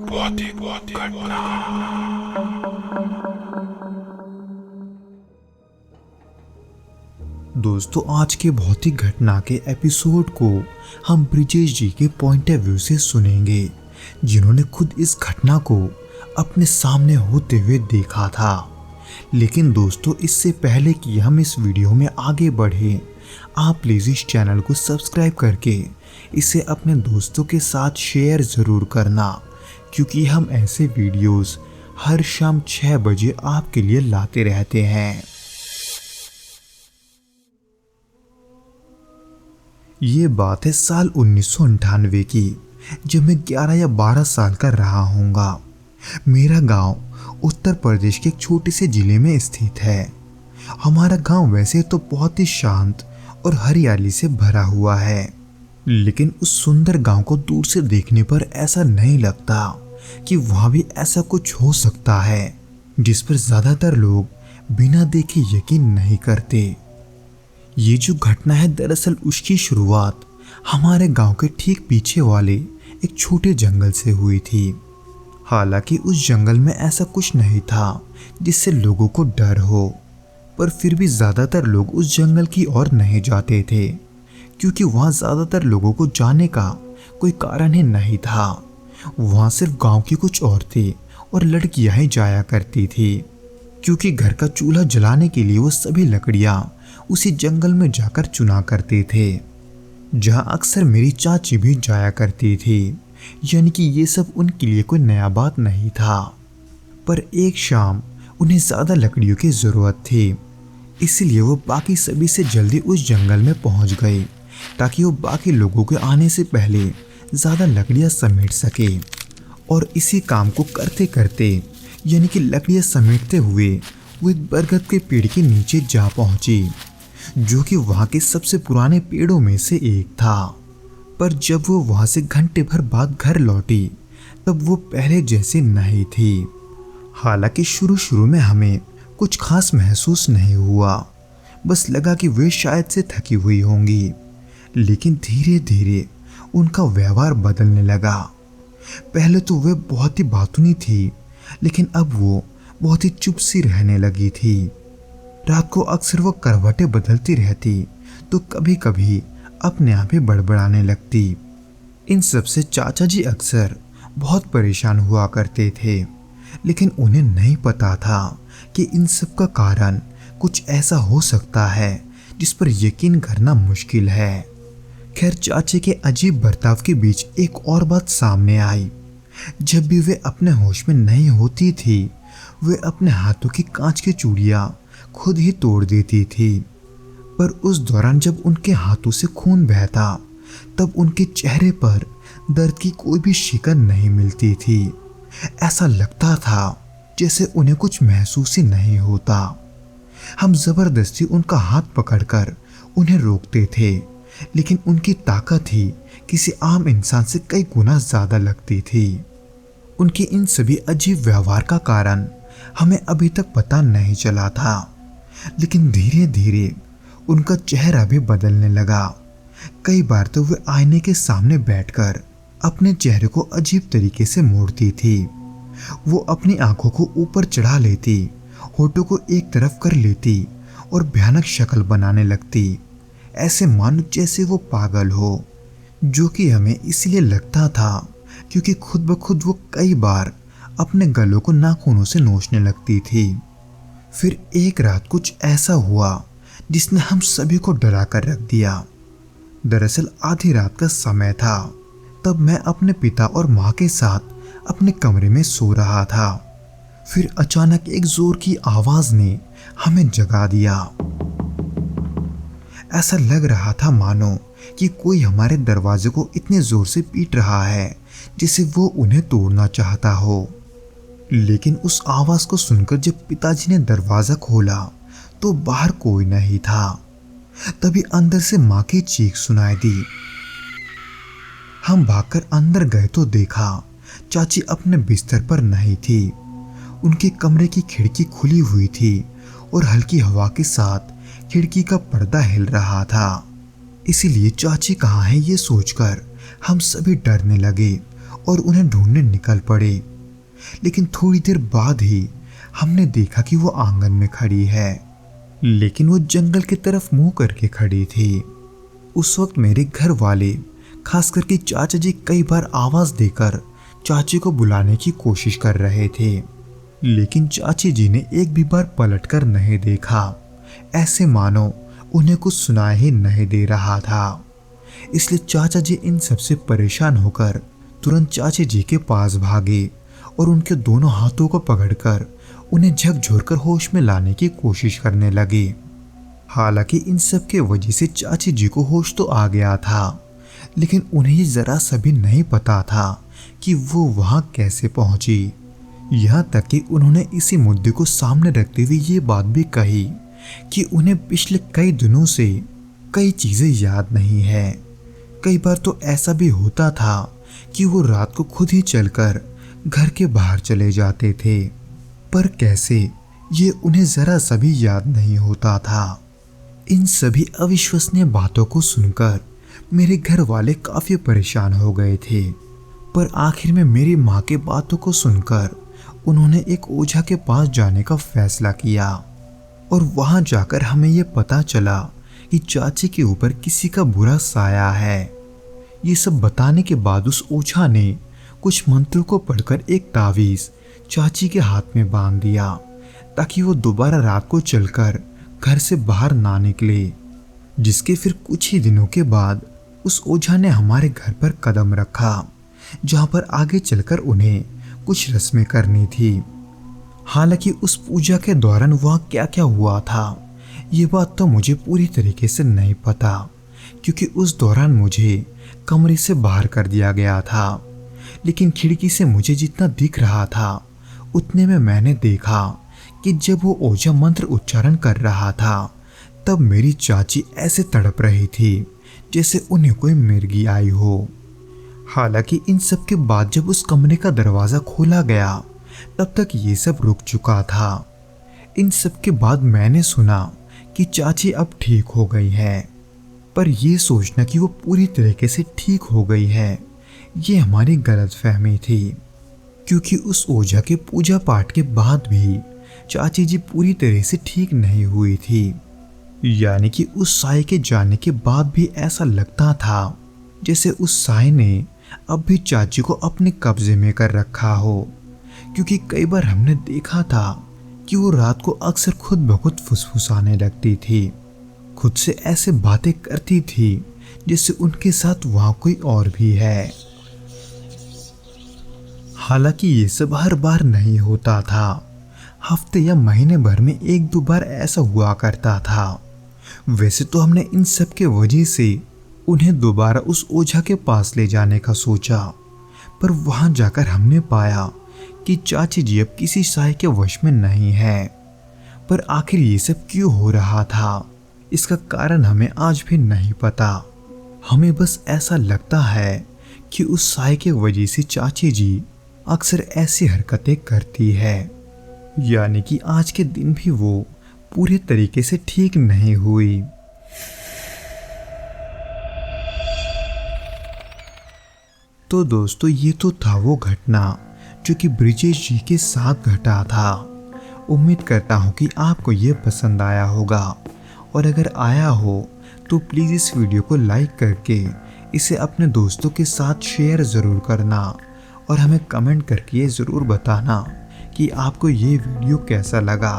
भौतिक घटना। दोस्तों, आज के भौतिक घटना के एपिसोड को हम ब्रिजेश जी के पॉइंट ऑफ व्यू से सुनेंगे, जिन्होंने खुद इस घटना को अपने सामने होते हुए देखा था। लेकिन दोस्तों, इससे पहले कि हम इस वीडियो में आगे बढ़े, आप प्लीज़ इस चैनल को सब्सक्राइब करके इसे अपने दोस्तों के साथ शेयर ज़रूर करना, क्योंकि हम ऐसे वीडियोस हर शाम 6 बजे आपके लिए लाते रहते हैं। ये बात है साल 1998 की, जब मैं 11 या 12 साल का रहा हूँगा। मेरा गांव उत्तर प्रदेश के एक छोटे से जिले में स्थित है। हमारा गांव वैसे तो बहुत ही शांत और हरियाली से भरा हुआ है, लेकिन उस सुंदर गांव को दूर से देखने पर ऐसा नहीं लगता कि वहाँ भी ऐसा कुछ हो सकता है, जिस पर ज़्यादातर लोग बिना देखे यकीन नहीं करते। ये जो घटना है, दरअसल उसकी शुरुआत हमारे गांव के ठीक पीछे वाले एक छोटे जंगल से हुई थी। हालांकि उस जंगल में ऐसा कुछ नहीं था जिससे लोगों को डर हो, पर फिर भी ज़्यादातर लोग उस जंगल की ओर नहीं जाते थे, क्योंकि वहाँ ज़्यादातर लोगों को जाने का कोई कारण ही नहीं था। वहाँ सिर्फ गांव की कुछ औरतें और लड़कियां ही जाया करती थी, क्योंकि घर का चूल्हा जलाने के लिए वो सभी लकड़ियाँ उसी जंगल में जाकर चुना करते थे, जहाँ अक्सर मेरी चाची भी जाया करती थी। यानी कि ये सब उनके लिए कोई नया बात नहीं था। पर एक शाम उन्हें ज़्यादा लकड़ियों की ज़रूरत थी, इसलिए वो बाकी सभी से जल्दी उस जंगल में पहुंच गए, ताकि वो बाकी लोगों के आने से पहले ज़्यादा लकड़ियाँ समेट सके। और इसी काम को करते करते, यानी कि लकड़ियाँ समेटते हुए, वो एक बरगद के पेड़ के नीचे जा पहुंची, जो कि वहाँ के सबसे पुराने पेड़ों में से एक था। पर जब वो वहाँ से घंटे भर बाद घर लौटी, तब वो पहले जैसी नहीं थी। हालांकि शुरू में हमें कुछ खास महसूस नहीं हुआ, बस लगा कि वे शायद से थकी हुई होंगी। लेकिन धीरे धीरे उनका व्यवहार बदलने लगा। पहले तो वे बहुत ही बातूनी थी, लेकिन अब वो बहुत ही चुप सी रहने लगी थी। रात को अक्सर वो करवटें बदलती रहती, तो कभी कभी अपने आप ही बड़बड़ाने लगती। इन सब से चाचा जी अक्सर बहुत परेशान हुआ करते थे, लेकिन उन्हें नहीं पता था कि इन सब का कारण कुछ ऐसा हो सकता है जिस पर यकीन करना मुश्किल है। खैर, चाचे के अजीब बर्ताव के बीच एक और बात सामने आई। जब भी वे अपने होश में नहीं होती थी, वे अपने हाथों की कांच की चूड़ियाँ खुद ही तोड़ देती थी। पर उस दौरान जब उनके हाथों से खून बहता, तब उनके चेहरे पर दर्द की कोई भी शिकन नहीं मिलती थी। ऐसा लगता था जैसे उन्हें कुछ महसूस ही नहीं होता। हम जबरदस्ती उनका हाथ पकड़कर उन्हें रोकते थे, लेकिन उनकी ताकत ही किसी आम इंसान से कई गुना ज्यादा लगती थी। उनके इन सभी अजीब व्यवहार का कारण हमें अभी तक पता नहीं चला था, लेकिन धीरे धीरे उनका चेहरा भी बदलने लगा। कई बार तो वे आईने के सामने बैठकर अपने चेहरे को अजीब तरीके से मोड़ती थी। वो अपनी आंखों को ऊपर चढ़ा लेती, होठों को एक तरफ कर लेती और भयानक शक्ल बनाने लगती, ऐसे मानो जैसे वो पागल हो। जो कि हमें इसलिए लगता था क्योंकि खुद ब खुद वो कई बार अपने गलों को नाखूनों से नोचने लगती थी। फिर एक रात कुछ ऐसा हुआ जिसने हम सभी को डरा कर रख दिया। दरअसल आधी रात का समय था, तब मैं अपने पिता और माँ के साथ अपने कमरे में सो रहा था। फिर अचानक एक जोर की आवाज ने हमें जगा दिया। ऐसा लग रहा था मानो कि कोई हमारे दरवाजे को इतने जोर से पीट रहा है जिसे वो उन्हें तोड़ना चाहता हो। लेकिन उस आवाज को सुनकर जब पिताजी ने दरवाजा खोला, तो बाहर कोई नहीं था। तभी अंदर से माँ की चीख सुनाई दी। हम भागकर अंदर गए तो देखा चाची अपने बिस्तर पर नहीं थी। उनके कमरे की खिड़की खुली हुई थी और हल्की हवा के साथ खिड़की का पर्दा हिल रहा था। इसीलिए चाची कहाँ है ये सोचकर हम सभी डरने लगे और उन्हें ढूंढने निकल पड़े। लेकिन थोड़ी देर बाद ही हमने देखा कि वो आंगन में खड़ी है, लेकिन वो जंगल की तरफ मुंह करके खड़ी थी। उस वक्त मेरे घर वाले, खास करके चाचा जी, कई बार आवाज देकर चाची को बुलाने की कोशिश कर रहे थे, लेकिन चाची जी ने एक भी बार पलटकर नहीं देखा, ऐसे मानो उन्हें कुछ सुनाई ही नहीं दे रहा था। इसलिए चाचा जी इन सबसे परेशान होकर तुरंत चाची जी के पास भागे और उनके दोनों हाथों को पकड़कर उन्हें झकझोरकर होश में लाने की कोशिश करने लगे। हालांकि इन सब के वजह से चाची जी को होश तो आ गया था, लेकिन उन्हें ये जरा सा भी नहीं पता था कि वो वहां कैसे पहुंची। यहाँ तक कि उन्होंने इसी मुद्दे को सामने रखते हुए ये बात भी कही कि उन्हें पिछले कई दिनों से कई चीजें याद नहीं है। कई बार तो ऐसा भी होता था कि वो रात को खुद ही चलकर घर के बाहर चले जाते थे, पर कैसे ये उन्हें जरा सा भी याद नहीं होता था। इन सभी अविश्वसनीय बातों को सुनकर मेरे घर वाले काफी परेशान हो गए थे, पर आखिर में मेरी माँ के बातों को सुनकर उन्होंने एक ओझा के पास जाने का फैसला किया। और वहां जाकर हमें यह पता चला कि चाची के ऊपर किसी का बुरा साया है। ये सब बताने के बाद उस ओझा ने कुछ मंत्रों को पढ़कर एक तावीज चाची के हाथ में बांध दिया, ताकि वो दोबारा रात को चलकर घर से बाहर ना निकले। जिसके फिर कुछ ही दिनों के बाद उस ओझा ने हमारे घर पर कदम रखा, जहां पर आगे चलकर उन्हें कुछ रस्में करनी थी। हालांकि उस पूजा के दौरान वहां क्या क्या हुआ था, ये बात तो मुझे पूरी तरीके से नहीं पता, क्योंकि उस दौरान मुझे कमरे से बाहर कर दिया गया था। लेकिन खिड़की से मुझे जितना दिख रहा था उतने में मैंने देखा कि जब वो ओझा मंत्र उच्चारण कर रहा था, तब मेरी चाची ऐसे तड़प रही थी जैसे उन्हें कोई मिर्गी आई हो। हालांकि इन सब के बाद जब उस कमरे का दरवाजा खोला गया, तब तक ये सब रुक चुका था। इन सब के बाद मैंने सुना कि चाची अब ठीक हो गई है, पर यह सोचना कि वो पूरी तरीके से ठीक हो गई है, ये हमारी गलतफहमी थी, क्योंकि उस ओझा के पूजा पाठ के बाद भी चाची जी पूरी तरह से ठीक नहीं हुई थी। यानी कि उस साए के जाने के बाद भी ऐसा लगता था जैसे उस साए ने अब भी चाची को अपने कब्जे में कर रखा हो, क्योंकि कई बार हमने देखा था कि वो रात को अक्सर खुद ब खुद फुसफुसाने लगती थी, खुद से ऐसे बातें करती थी जैसे उनके साथ वहां कोई और भी है। हालांकि ये सब हर बार नहीं होता था, हफ्ते या महीने भर में एक दो बार ऐसा हुआ करता था। वैसे तो हमने इन सब के वजह से उन्हें दोबारा उस ओझा के पास ले जाने का सोचा, पर वहां जाकर हमने पाया कि चाची जी अब किसी साए के वश में नहीं है। पर आखिर ये सब क्यों हो रहा था, इसका कारण हमें आज भी नहीं पता। हमें बस ऐसा लगता है कि उस साए के वजह से चाची जी अक्सर ऐसी हरकतें करती है, यानी कि आज के दिन भी वो पूरे तरीके से ठीक नहीं हुई। तो दोस्तों, ये तो था वो घटना जो कि ब्रिजेश जी के साथ घटा था। उम्मीद करता हूँ कि आपको ये पसंद आया होगा, और अगर आया हो तो प्लीज़ इस वीडियो को लाइक करके इसे अपने दोस्तों के साथ शेयर ज़रूर करना, और हमें कमेंट करके ये ज़रूर बताना कि आपको ये वीडियो कैसा लगा।